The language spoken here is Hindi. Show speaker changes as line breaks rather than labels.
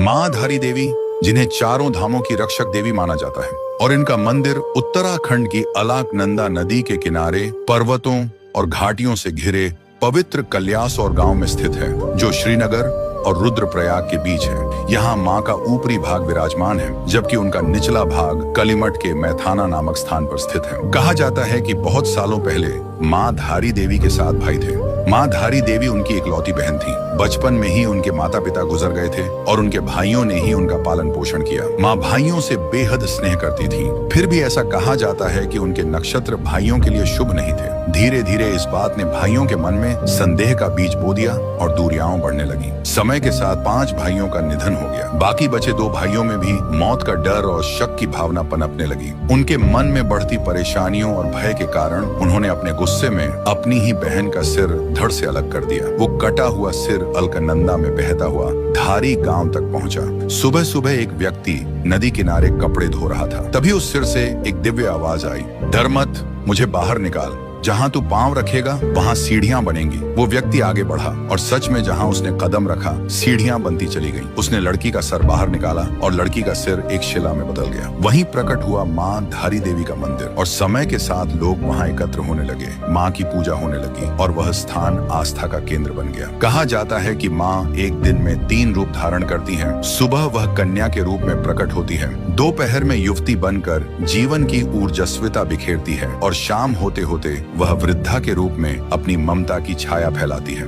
माँ धारी देवी, जिन्हें चारों धामों की रक्षक देवी माना जाता है, और इनका मंदिर उत्तराखंड की अलकनंदा नदी के किनारे पर्वतों और घाटियों से घिरे पवित्र कल्यासौर गांव में स्थित है, जो श्रीनगर और रुद्रप्रयाग के बीच है। यहाँ माँ का ऊपरी भाग विराजमान है, जबकि उनका निचला भाग कलिमठ के मैथाना नामक स्थान पर स्थित है। कहा जाता है कि बहुत सालों पहले माँ धारी देवी के 7 भाई थे। माँ धारी देवी उनकी इकलौती बहन थी। बचपन में ही उनके माता पिता गुजर गए थे और उनके भाइयों ने ही उनका पालन पोषण किया। माँ भाइयों से बेहद स्नेह करती थी। फिर भी ऐसा कहा जाता है कि उनके नक्षत्र भाइयों के लिए शुभ नहीं थे। धीरे धीरे इस बात ने भाइयों के मन में संदेह का बीज बो दिया और दूरियां बढ़ने लगी। समय के साथ 5 भाइयों का निधन हो गया। बाकी बचे 2 भाइयों में भी मौत का डर और शक की भावना पनपने लगी। उनके मन में बढ़ती परेशानियों और भय के कारण उन्होंने अपने गुस्से में अपनी ही बहन का सिर धड़ से अलग कर दिया। वो कटा हुआ सिर अलकनंदा में बहता हुआ धारी गांव तक पहुंचा। सुबह सुबह एक व्यक्ति नदी किनारे कपड़े धो रहा था। तभी उस सिर से एक दिव्य आवाज आई, डर मत, मुझे बाहर निकाल। जहां तू पांव रखेगा वहां सीढ़ियां बनेंगी। वो व्यक्ति आगे बढ़ा और सच में जहां उसने कदम रखा, सीढ़ियां बनती चली गईं। उसने लड़की का सर बाहर निकाला और लड़की का सिर एक शिला में बदल गया। वहीं प्रकट हुआ माँ धारी देवी का मंदिर, और समय के साथ लोग वहां एकत्र होने लगे। माँ की पूजा होने लगी और वह स्थान आस्था का केंद्र बन गया। कहा जाता है कि माँ एक दिन में 3 रूप धारण करती है। सुबह वह कन्या के रूप में प्रकट होती है, दोपहर में युवती बनकर जीवन की ऊर्जस्विता बिखेरती है, और शाम होते होते वह वृद्धा के रूप में अपनी ममता की छाया फैलाती है।